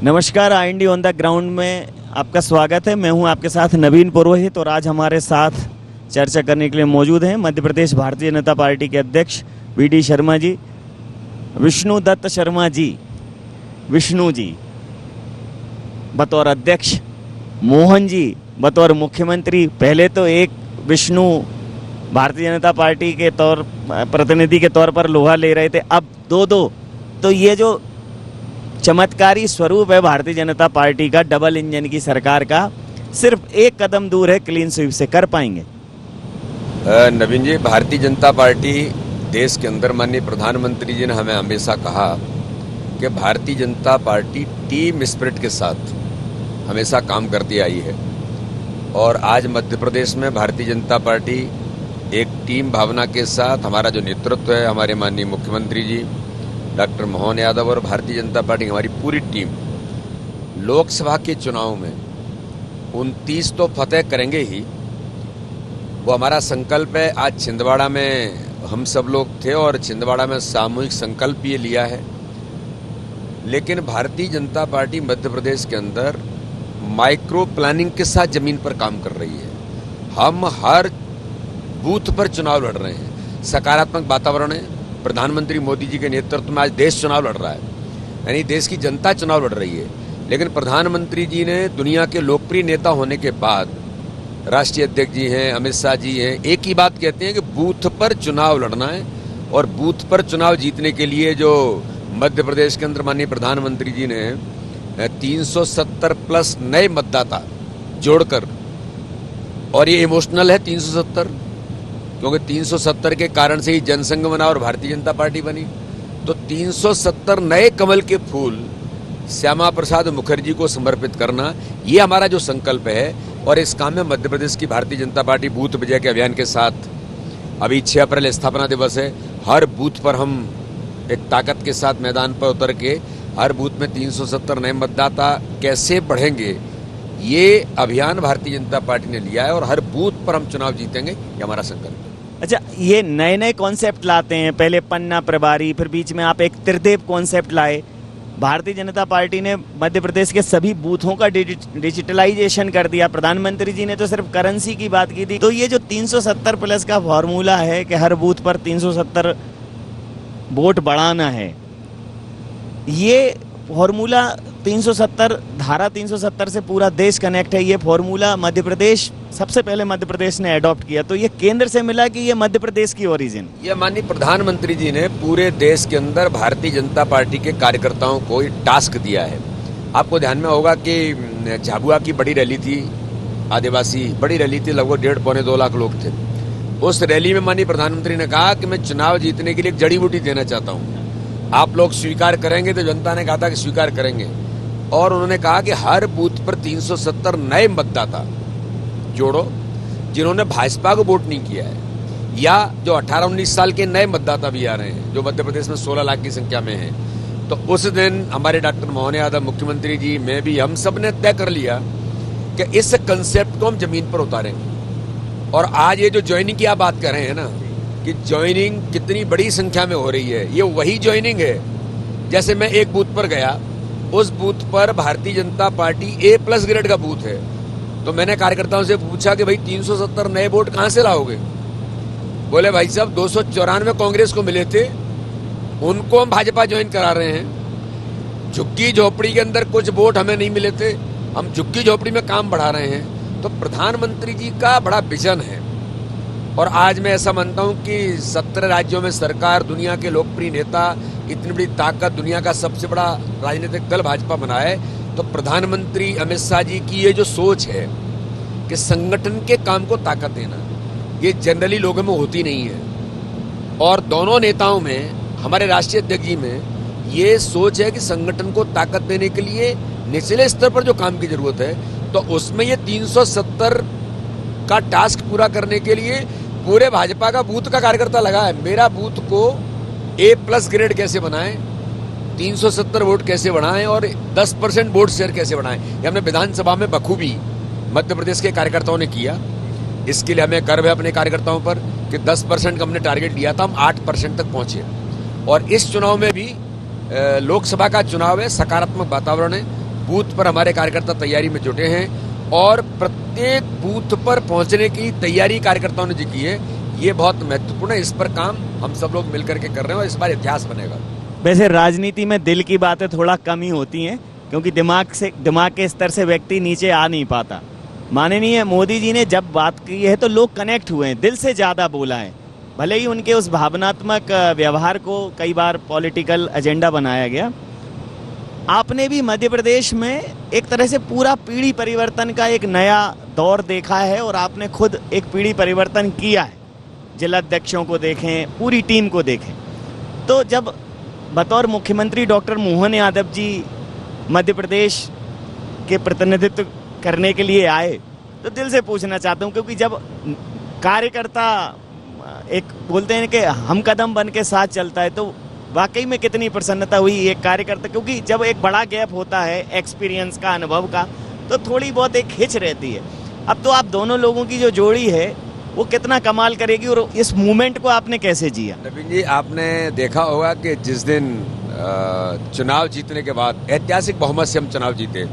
नमस्कार, IND on the ground में आपका स्वागत है। मैं हूं आपके साथ नवीन पुरोहित और आज हमारे साथ चर्चा करने के लिए मौजूद हैं मध्य प्रदेश भारतीय जनता पार्टी के अध्यक्ष VD शर्मा जी, विष्णु दत्त शर्मा जी, विष्णु जी बतौर अध्यक्ष, मोहन जी बतौर मुख्यमंत्री। पहले तो एक विष्णु भारतीय जनता पार्टी के प्रतिनिधि के तौर पर लोहा ले रहे थे, अब दो तो ये जो चमत्कारी स्वरूप है भारतीय जनता पार्टी का, डबल इंजन की सरकार का, सिर्फ एक कदम दूर है क्लीन स्वीप से। कर पाएंगे? नवीन जी, भारतीय जनता पार्टी देश के अंदर माननीय प्रधानमंत्री जी ने हमें हमेशा कहा कि Bharatiya Janata party team spirit के साथ हमेशा काम करती आई है और आज मध्य प्रदेश में भारतीय जनता पार्टी एक टीम भावना के साथ, हमारा जो नेतृत्व है, हमारे माननीय मुख्यमंत्री जी डॉक्टर मोहन यादव और भारतीय जनता पार्टी हमारी पूरी टीम लोकसभा के चुनाव में 29 तो फतेह करेंगे ही, वो हमारा संकल्प है। आज छिंदवाड़ा में हम सब लोग थे और छिंदवाड़ा में सामूहिक संकल्प ये लिया है। लेकिन भारतीय जनता पार्टी मध्य प्रदेश के अंदर माइक्रो प्लानिंग के साथ जमीन पर काम कर रही है। हम हर बूथ पर चुनाव लड़ रहे हैं, सकारात्मक वातावरण है। प्रधानमंत्री मोदी जी के नेतृत्व में आज देश चुनाव लड़ रहा है, यानी देश की जनता चुनाव लड़ रही है। लेकिन प्रधानमंत्री जी ने दुनिया के लोकप्रिय नेता होने के बाद, राष्ट्रीय अध्यक्ष जी हैं, अमित शाह जी हैं, एक ही बात कहते हैं कि बूथ पर चुनाव लड़ना है। और बूथ पर चुनाव जीतने के लिए जो मध्य प्रदेश के अंदर माननीय प्रधानमंत्री जी ने 370 प्लस नए मतदाता जोड़कर, और ये इमोशनल है 370, क्योंकि 370 के कारण से ही जनसंघ बना और भारतीय जनता पार्टी बनी। तो 370 नए कमल के फूल श्यामा प्रसाद मुखर्जी को समर्पित करना, ये हमारा जो संकल्प है। और इस काम में मध्य प्रदेश की भारतीय जनता पार्टी बूथ विजय के अभियान के साथ, अभी 6 अप्रैल स्थापना दिवस है, हर बूथ पर हम एक ताकत के साथ मैदान पर उतर के हर बूथ में 370 नए मतदाता कैसे बढ़ेंगे, ये अभियान भारतीय जनता पार्टी ने लिया है और हर बूथ पर हम चुनाव जीतेंगे, ये हमारा संकल्प है। अच्छा, ये नए नए कॉन्सेप्ट लाते हैं, पहले पन्ना प्रभारी, फिर बीच में आप एक त्रिदेव कॉन्सेप्ट लाए। भारतीय जनता पार्टी ने मध्य प्रदेश के सभी बूथों का डिजिटलाइजेशन कर दिया। प्रधानमंत्री जी ने तो सिर्फ करेंसी की बात की थी। तो ये जो 370 प्लस का फॉर्मूला है कि हर बूथ पर 370 वोट बढ़ाना है, ये फॉर्मूला 370, धारा 370 से पूरा देश कनेक्ट है। ये फॉर्मूला मध्य प्रदेश, सबसे पहले मध्य प्रदेश ने अडॉप्ट किया। तो ये केंद्र से मिला कि ये मध्य प्रदेश की ओरिजिन? ये माननीय प्रधानमंत्री जी ने पूरे देश के अंदर भारतीय जनता पार्टी के कार्यकर्ताओं को टास्क दिया है। आपको ध्यान में होगा कि झाबुआ की बड़ी रैली थी, आदिवासी बड़ी रैली थी, लगभग 1.5-2 लाख लोग थे। उस रैली में माननीय प्रधानमंत्री ने कहा कि मैं चुनाव जीतने के लिए एक जड़ी बूटी देना चाहता हूँ, आप लोग स्वीकार करेंगे? तो जनता ने कहा था कि स्वीकार करेंगे। और उन्होंने कहा कि हर बूथ पर 370 नए मतदाता जोड़ो जिन्होंने भाजपा को वोट नहीं किया है, या जो 18-19 साल के नए मतदाता भी आ रहे हैं, जो मध्य प्रदेश में 16 लाख की संख्या में हैं। तो उस दिन हमारे डॉक्टर मोहन यादव, मुख्यमंत्री जी, मैं भी, हम सब ने तय कर लिया कि इस कंसेप्ट को हम जमीन पर उतारेंगे। और आज ये जो ज्वाइनिंग की आप बात कर रहे हैं ना, कि ज्वाइनिंग कितनी बड़ी संख्या में हो रही है, ये वही ज्वाइनिंग है। जैसे मैं एक बूथ पर गया, उस बूथ पर Bharatiya Janata party A+ grade का बूथ है, तो मैंने कार्यकर्ताओं से पूछा कि भाई 370 नए वोट कहां से लाओगे? बोले भाई साहब 294 कांग्रेस को मिले थे, उनको हम भाजपा ज्वाइन करा रहे हैं। झुग्गी झोपड़ी के अंदर कुछ वोट हमें नहीं मिले थे, हम झुग्गी झोपड़ी में काम बढ़ा रहे हैं। तो प्रधानमंत्री जी का बड़ा विजन है। और आज मैं ऐसा मानता हूं कि 17 राज्यों में सरकार, दुनिया के लोकप्रिय नेता, इतनी बड़ी ताकत, दुनिया का सबसे बड़ा राजनीतिक दल भाजपा बना है। तो प्रधानमंत्री अमित शाह जी की ये जो सोच है कि संगठन के काम को ताकत देना, ये जनरली लोगों में होती नहीं है। और दोनों नेताओं में, हमारे राष्ट्रीय अध्यक्ष जी में, ये सोच है कि संगठन को ताकत देने के लिए निचले स्तर पर जो काम की जरूरत है, तो उसमें ये 370 का टास्क पूरा करने के लिए पूरे भाजपा का बूथ का कार्यकर्ता लगा है। मेरा बूथ को A+ ग्रेड कैसे बनाएं, 370 वोट कैसे बढ़ाएं और 10% वोट शेयर कैसे बढ़ाएं, ये हमने विधानसभा में बखूबी मध्य प्रदेश के कार्यकर्ताओं ने किया। इसके लिए हमें गर्व है अपने कार्यकर्ताओं पर कि 10% का हमने टारगेट लिया था, हम 8% तक पहुंचे। और इस चुनाव में भी लोकसभा का चुनाव है, सकारात्मक वातावरण है, बूथ पर हमारे कार्यकर्ता तैयारी में जुटे हैं और प्रत्येक बूथ पर पहुंचने की तैयारी कार्यकर्ताओं ने जी की है। ये बहुत महत्वपूर्ण है, इस पर काम हम सब लोग मिलकर के कर रहे हैं और इस बार इतिहास बनेगा। वैसे राजनीति में दिल की बातें थोड़ा कम ही होती हैं, क्योंकि दिमाग के स्तर से व्यक्ति नीचे आ नहीं पाता। माननीय मोदी जी ने जब बात की है तो लोग कनेक्ट हुए हैं, दिल से ज़्यादा बोला है। भले ही उनके उस भावनात्मक व्यवहार को कई बार पॉलिटिकल एजेंडा बनाया गया। आपने भी मध्य प्रदेश में एक तरह से पूरा पीढ़ी परिवर्तन का एक नया दौर देखा है और आपने खुद एक पीढ़ी परिवर्तन किया है। जिलाध्यक्षों को देखें, पूरी टीम को देखें, तो जब बतौर मुख्यमंत्री डॉक्टर मोहन यादव जी मध्य प्रदेश के प्रतिनिधित्व करने के लिए आए, तो दिल से पूछना चाहता हूँ, क्योंकि जब कार्यकर्ता एक बोलते हैं कि हम कदम बन के साथ चलता है, तो वाकई में कितनी प्रसन्नता हुई एक कार्यकर्ता, क्योंकि जब एक बड़ा गैप होता है एक्सपीरियंस का, अनुभव का, तो थोड़ी बहुत एक हिच रहती है। अब तो आप दोनों लोगों की जो जोड़ी है वो कितना कमाल करेगी, और इस मूवमेंट को आपने कैसे जिया? नवीन जी, आपने देखा होगा कि जिस दिन चुनाव जीतने के बाद ऐतिहासिक बहुमत से हम चुनाव जीते,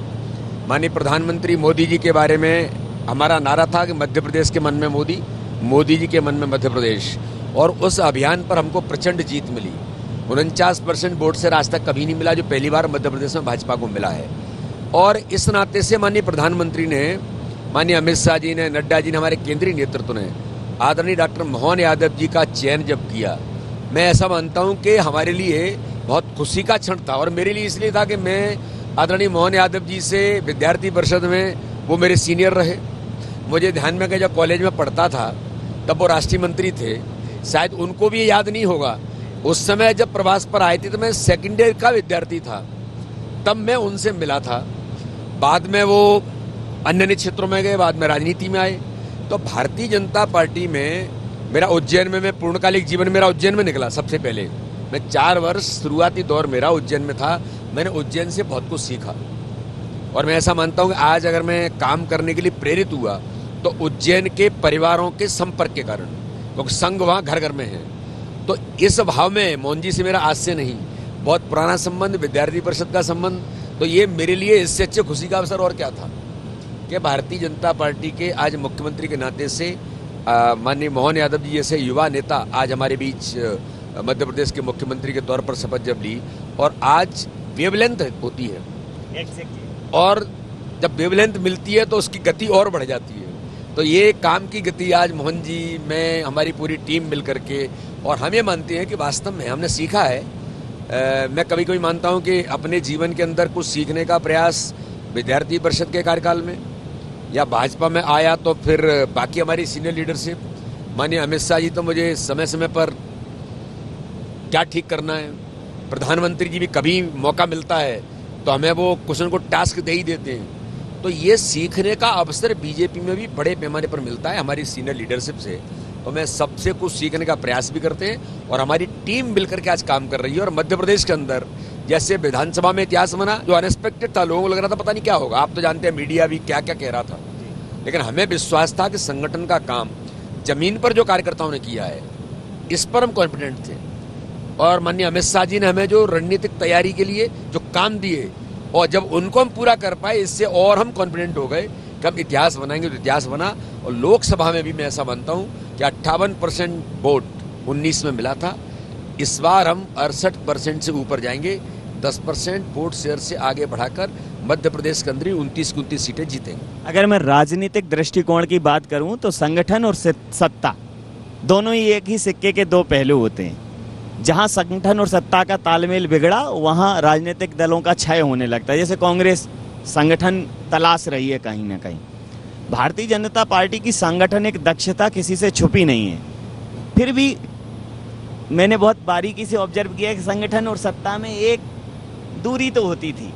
माननीय प्रधानमंत्री मोदी जी के बारे में हमारा नारा था कि मध्य प्रदेश के मन में मोदी, मोदी जी के मन में मध्य प्रदेश, और उस अभियान पर हमको प्रचंड जीत मिली। 49% वोट से आज तक कभी नहीं मिला, जो पहली बार मध्य प्रदेश में भाजपा को मिला है। और इस नाते से माननीय प्रधानमंत्री ने, माननीय अमित शाह जी ने, नड्डा जी ने, हमारे केंद्रीय नेतृत्व ने आदरणीय डॉक्टर मोहन यादव जी का चयन जब किया, मैं ऐसा मानता हूं कि हमारे लिए बहुत खुशी का क्षण था। और मेरे लिए इसलिए था कि मैं आदरणीय मोहन यादव जी से विद्यार्थी परिषद में, वो मेरे सीनियर रहे। मुझे ध्यान में कि जब कॉलेज में पढ़ता था तब वो राष्ट्रीय मंत्री थे, शायद उनको भी याद नहीं होगा। उस समय जब प्रवास पर आए थे तो मैं सेकेंड ईयर का विद्यार्थी था, तब मैं उनसे मिला था। बाद में वो अन्य क्षेत्रों में गए, बाद में राजनीति में आए। तो भारतीय जनता पार्टी में मेरा उज्जैन में, मैं पूर्णकालिक जीवन मेरा उज्जैन में निकला। सबसे पहले मैं 4 वर्ष शुरुआती दौर मेरा उज्जैन में था। मैंने उज्जैन से बहुत कुछ सीखा और मैं ऐसा मानता हूं कि आज अगर मैं काम करने के लिए प्रेरित हुआ तो उज्जैन के परिवारों के संपर्क के कारण, क्योंकि संघ वहाँ घर घर में है। तो इस भाव में मोहन जी से मेरा आज से नहीं, बहुत पुराना संबंध, विद्यार्थी परिषद का संबंध। तो ये मेरे लिए इससे अच्छे खुशी का अवसर और क्या था कि भारतीय जनता पार्टी के आज मुख्यमंत्री के नाते से माननीय मोहन यादव जी जैसे युवा नेता आज हमारे बीच मध्य प्रदेश के मुख्यमंत्री के तौर पर शपथ जब ली, और आज वेवलेंथ होती है, और जब वेवलेंथ मिलती है तो उसकी गति और बढ़ जाती है। तो ये काम की गति आज मोहन जी, मैं, हमारी पूरी टीम मिल करके, और हम ये मानते हैं कि वास्तव में हमने सीखा है। मैं कभी कभी मानता हूं कि अपने जीवन के अंदर कुछ सीखने का प्रयास विद्यार्थी परिषद के कार्यकाल में या भाजपा में आया, तो फिर बाकी हमारी सीनियर लीडरशिप, माननीय अमित शाह जी तो मुझे समय समय पर क्या ठीक करना है, प्रधानमंत्री जी भी कभी मौका मिलता है तो हमें वो कुछ न कुछ टास्क दे ही देते हैं। तो ये सीखने का अवसर बीजेपी में भी बड़े पैमाने पर मिलता है हमारी सीनियर लीडरशिप से। तो मैं सबसे कुछ सीखने का प्रयास भी करते हैं और हमारी टीम मिलकर के आज काम कर रही है। और मध्य प्रदेश के अंदर जैसे विधानसभा में इतिहास बना, जो अनएक्सपेक्टेड था, लोगों को लग रहा था पता नहीं क्या होगा, आप तो जानते हैं मीडिया भी क्या क्या कह रहा था, लेकिन हमें विश्वास था कि संगठन का काम जमीन पर जो कार्यकर्ताओं ने किया है इस पर हम कॉन्फिडेंट थे। और माननीय अमित शाह जी ने हमें जो रणनीतिक तैयारी के लिए जो काम दिए, और जब उनको हम पूरा कर पाए, इससे और हम कॉन्फिडेंट हो गए कि हम इतिहास बनाएंगे। तो इतिहास बना। और लोकसभा में भी मैं ऐसा मानता हूं कि 58% वोट 19 में मिला था, इस बार हम 68% से ऊपर जाएंगे, 10% वोट शेयर से आगे बढ़ाकर मध्य प्रदेश के अंदर 29 सीटें जीतेंगे। अगर मैं राजनीतिक दृष्टिकोण की बात करूं तो संगठन और सत्ता दोनों ही एक ही सिक्के के दो पहलू होते हैं। जहां संगठन और सत्ता का तालमेल बिगड़ा, वहां राजनीतिक दलों का क्षय होने लगता है। जैसे कांग्रेस संगठन तलाश रही है कहीं ना कहीं, भारतीय जनता पार्टी की सांगठनिक दक्षता किसी से छुपी नहीं है। फिर भी मैंने बहुत बारीकी से ऑब्जर्व किया कि संगठन और सत्ता में एक दूरी तो होती थी।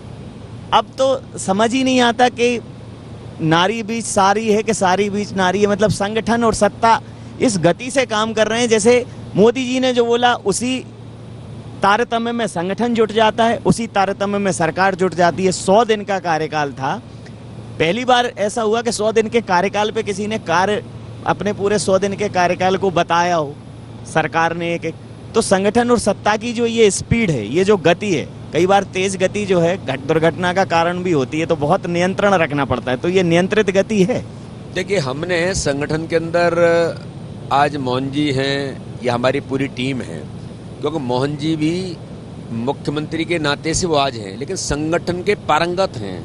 अब तो समझ ही नहीं आता कि नारी बीच सारी है कि सारी बीच नारी है। मतलब संगठन और सत्ता इस गति से काम कर रहे हैं, जैसे मोदी जी ने जो बोला उसी तारतम्य में संगठन जुट जाता है, उसी तारतम्य में सरकार जुट जाती है। 100 दिन का कार्यकाल था, पहली बार ऐसा हुआ कि 100 दिन के कार्यकाल पे किसी ने कार्य अपने पूरे 100 दिन के कार्यकाल को बताया हो सरकार ने एक। तो संगठन और सत्ता की जो ये स्पीड है, ये जो गति है, कई बार तेज गति जो है दुर्घटना का कारण भी होती है, तो बहुत नियंत्रण रखना पड़ता है। तो ये नियंत्रित गति है। देखिए, हमने संगठन के अंदर आज मोहन जी हैं या हमारी पूरी टीम है, क्योंकि मोहन जी भी मुख्यमंत्री के नाते से वो आज हैं, लेकिन संगठन के पारंगत हैं।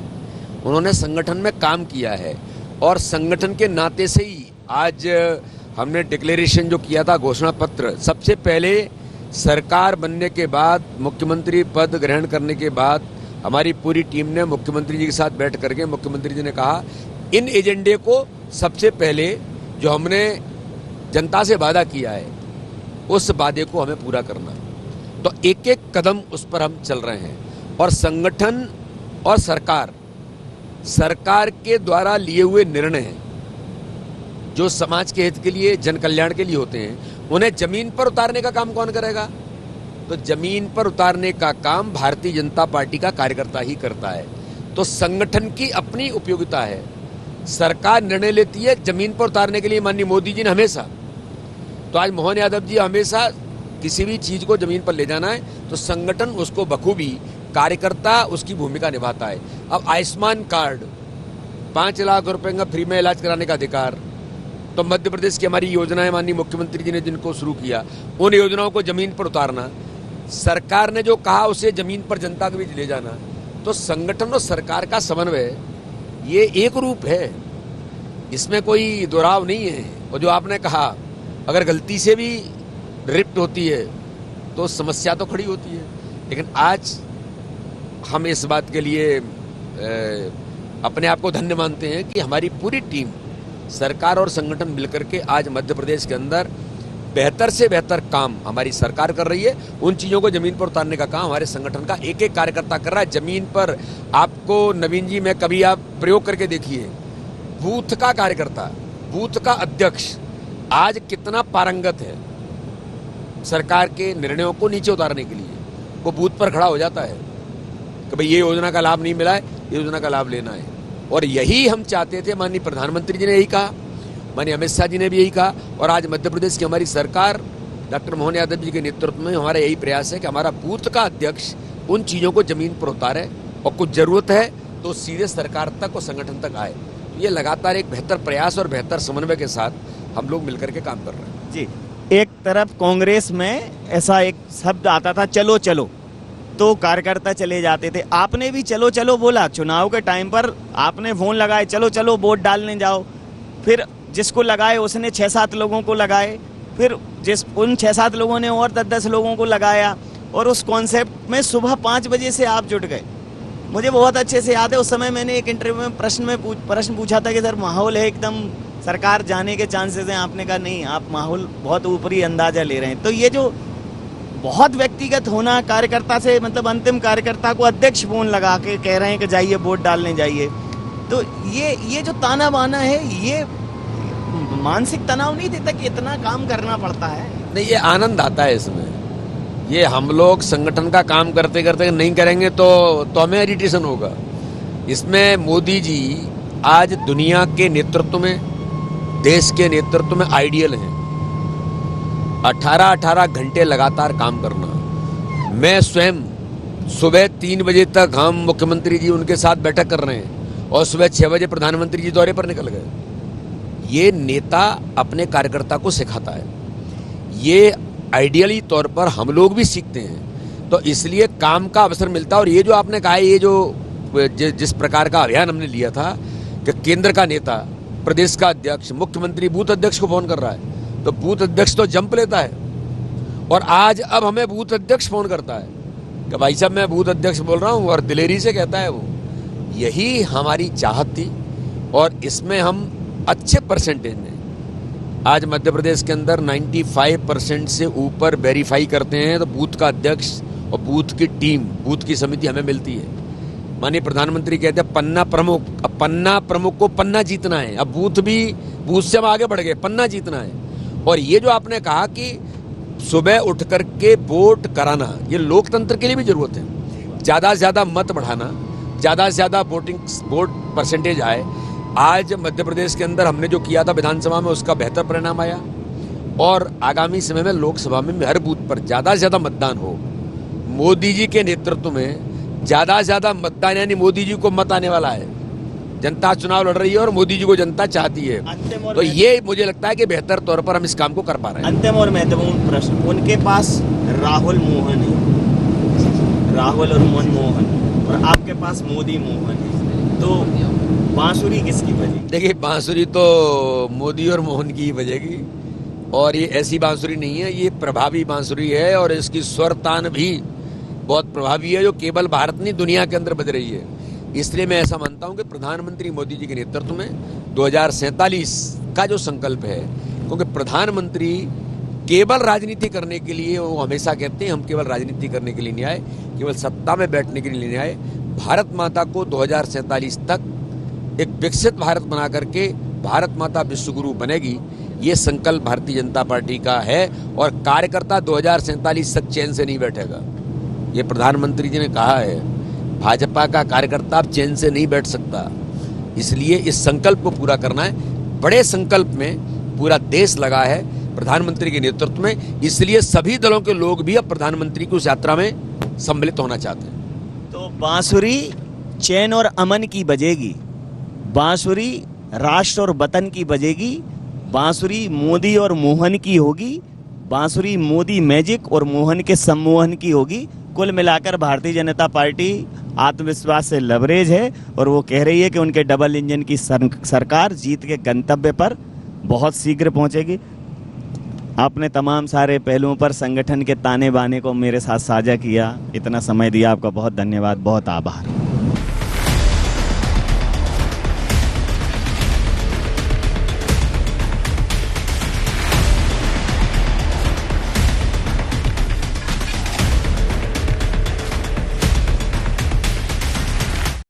उन्होंने संगठन में काम किया है और संगठन के नाते से ही आज हमने डिक्लेरेशन जो किया था, घोषणा पत्र, सबसे पहले सरकार बनने के बाद, मुख्यमंत्री पद ग्रहण करने के बाद हमारी पूरी टीम ने मुख्यमंत्री जी के साथ बैठ करके मुख्यमंत्री जी ने कहा इन एजेंडे को सबसे पहले जो हमने जनता से वादा किया है उस वादे को हमें पूरा करना। तो एक एक कदम उस पर हम चल रहे हैं और संगठन और सरकार के द्वारा लिए हुए निर्णय जो समाज के हित के लिए, जन कल्याण के लिए होते हैं, उन्हें जमीन पर उतारने का काम कौन करेगा? तो जमीन पर उतारने का काम भारतीय जनता पार्टी का कार्यकर्ता ही करता है। तो संगठन की अपनी उपयोगिता है। सरकार निर्णय लेती है जमीन पर उतारने के लिए, माननीय मोदी जी ने हमेशा, तो आज मोहन यादव जी हमेशा किसी भी चीज को जमीन पर ले जाना है तो संगठन उसको बखूबी, कार्यकर्ता उसकी भूमिका निभाता है। अब आयुष्मान कार्ड, 5 लाख रुपए का फ्री में इलाज कराने का अधिकार, तो मध्य प्रदेश की हमारी योजनाएं माननीय मुख्यमंत्री जी ने जिनको शुरू किया, उन योजनाओं को जमीन पर उतारना, सरकार ने जो कहा उसे जमीन पर जनता के बीच ले जाना। तो संगठन और सरकार का समन्वय ये एक रूप है, इसमें कोई दुराव नहीं है। और जो आपने कहा, अगर गलती से भी रिप्ट होती है तो समस्या तो खड़ी होती है, लेकिन आज हम इस बात के लिए अपने आप को धन्य मानते हैं कि हमारी पूरी टीम, सरकार और संगठन मिलकर के आज मध्य प्रदेश के अंदर बेहतर से बेहतर काम हमारी सरकार कर रही है। उन चीज़ों को जमीन पर उतारने का काम हमारे संगठन का एक एक कार्यकर्ता कर रहा है। जमीन पर आपको नवीन जी में कभी आप प्रयोग करके देखिए, बूथ का कार्यकर्ता, बूथ का अध्यक्ष आज कितना पारंगत है सरकार के निर्णयों को नीचे उतारने के लिए। वो बूथ पर खड़ा हो जाता है कि भाई ये योजना का लाभ नहीं मिला है, ये योजना का लाभ लेना है। और यही हम चाहते थे, माननीय प्रधानमंत्री जी ने यही कहा, माननीय अमित शाह जी ने भी यही कहा, और आज मध्य प्रदेश की हमारी सरकार डॉक्टर मोहन यादव जी के नेतृत्व में हमारा यही प्रयास है कि हमारा बूथ का अध्यक्ष उन चीज़ों को जमीन पर उतारे और कुछ जरूरत है तो सीधे सरकार तक और संगठन तक आए। तो ये लगातार एक बेहतर प्रयास और बेहतर समन्वय के साथ हम लोग मिलकर के काम कर रहे हैं। जी, एक तरफ कांग्रेस में ऐसा एक शब्द आता था, चलो चलो, तो कार्यकर्ता चले जाते थे। आपने भी चलो चलो बोला, चुनाव के टाइम पर आपने फोन लगाए, चलो चलो वोट डालने जाओ। फिर जिसको लगाए उसने 6-7 लोगों को लगाए, फिर उन 6-7 लोगों ने और 10-10 लोगों को लगाया, और उस कॉन्सेप्ट में सुबह 5 बजे से आप जुट गए। मुझे बहुत अच्छे से याद है, उस समय मैंने एक इंटरव्यू में प्रश्न पूछा था कि सर माहौल है एकदम सरकार जाने के चांसेस हैं। आपने कहा नहीं, आप माहौल बहुत ऊपरी अंदाजा ले रहे हैं। तो ये जो बहुत व्यक्तिगत होना, कार्यकर्ता से मतलब अंतिम कार्यकर्ता को अध्यक्ष फोन लगा के कह रहे हैं कि जाइए वोट डालने जाइए, तो ये जो ताना बाना है, ये मानसिक तनाव नहीं देता कि इतना काम करना पड़ता है? नहीं, ये आनंद आता है इसमें। ये हम लोग संगठन का काम करते करते नहीं करेंगे तो हमें इरिटेशन होगा। इसमें मोदी जी आज दुनिया के नेतृत्व में, देश के नेतृत्व में आइडियल हैं। 18 घंटे लगातार काम करना। मैं स्वयं सुबह 3 बजे तक हम मुख्यमंत्री जी उनके साथ बैठक कर रहे हैं और सुबह 6 बजे प्रधानमंत्री जी दौरे पर निकल गए। ये नेता अपने कार्यकर्ता को सिखाता है, ये आइडियली तौर पर हम लोग भी सीखते हैं, तो इसलिए काम का अवसर मिलता है। और ये जो आपने कहा, ये जो जिस प्रकार का अभियान हमने लिया था कि केंद्र का नेता, प्रदेश का अध्यक्ष, मुख्यमंत्री बूथ अध्यक्ष को फोन कर रहा है, तो बूथ अध्यक्ष तो जंप लेता है। और आज अब हमें बूथ अध्यक्ष फोन करता है कि भाई साहब मैं बूथ अध्यक्ष बोल रहा हूँ, और दिलेरी से कहता है वो। यही हमारी चाहत थी और इसमें हम अच्छे परसेंटेज में आज मध्य प्रदेश के अंदर 95% से ऊपर वेरीफाई करते हैं। तो बूथ का अध्यक्ष और बूथ की टीम, बूथ की समिति हमें मिलती है। माननीय प्रधानमंत्री कहते हैं पन्ना प्रमुख, अब पन्ना प्रमुख को पन्ना जीतना है। अब बूथ से हम आगे बढ़ गए, पन्ना जीतना है। और ये जो आपने कहा कि सुबह उठ करके वोट कराना, ये लोकतंत्र के लिए भी जरूरत है। ज़्यादा से ज़्यादा मत बढ़ाना, ज़्यादा से ज़्यादा वोट परसेंटेज आए। आज मध्य प्रदेश के अंदर हमने जो किया था विधानसभा में, उसका बेहतर परिणाम आया। और आगामी समय में लोकसभा में हर बूथ पर ज़्यादा से ज़्यादा मतदान हो, मोदी जी के नेतृत्व में ज्यादा से ज्यादा मतदान, यानी मोदी जी को मत आने वाला है। जनता चुनाव लड़ रही है और मोदी जी को जनता चाहती है। तो ये मुझे लगता है कि बेहतर तौर पर हम इस काम को कर पा रहे हैं। अंतिम और महत्वपूर्ण प्रश्न, उनके पास राहुल मोहन है, राहुल और मनमोहन, और आपके पास मोदी मोहन है, तो बांसुरी किसकी बजेगी? देखिए, बांसुरी तो मोदी और मोहन की ही बजेगी, और ये ऐसी बांसुरी नहीं है, ये प्रभावी बांसुरी है, और इसकी स्वर तान भी बहुत प्रभावी है, जो केवल भारत नहीं दुनिया के अंदर बज रही है। इसलिए मैं ऐसा मानता हूं कि प्रधानमंत्री मोदी जी के नेतृत्व में 2047 का जो संकल्प है, क्योंकि प्रधानमंत्री केवल राजनीति करने के लिए, वो हमेशा कहते हैं हम केवल राजनीति करने के लिए नहीं आए, केवल सत्ता में बैठने के लिए नहीं आए। भारत माता को 2047 तक एक विकसित भारत बना करके भारत माता विश्वगुरु बनेगी, ये संकल्प भारतीय जनता पार्टी का है, और कार्यकर्ता 2047 तक चैन से नहीं बैठेगा। ये प्रधानमंत्री जी ने कहा है, भाजपा का कार्यकर्ता अब चैन से नहीं बैठ सकता। इसलिए इस संकल्प को पूरा करना है। बड़े संकल्प में पूरा देश लगा है प्रधानमंत्री के नेतृत्व में, इसलिए सभी दलों के लोग भी अब प्रधानमंत्री की उस यात्रा में सम्मिलित होना चाहते हैं। तो बांसुरी चैन और अमन की बजेगी, बांसुरी राष्ट्र और वतन की बजेगी, बांसुरी मोदी और मोहन की होगी, बांसुरी मोदी मैजिक और मोहन के सम्मोहन की होगी। कुल मिलाकर भारतीय जनता पार्टी आत्मविश्वास से लबरेज है, और वो कह रही है कि उनके डबल इंजन की सरकार जीत के गंतव्य पर बहुत शीघ्र पहुंचेगी। आपने तमाम सारे पहलुओं पर संगठन के ताने बाने को मेरे साथ साझा किया, इतना समय दिया, आपका बहुत धन्यवाद, बहुत आभार।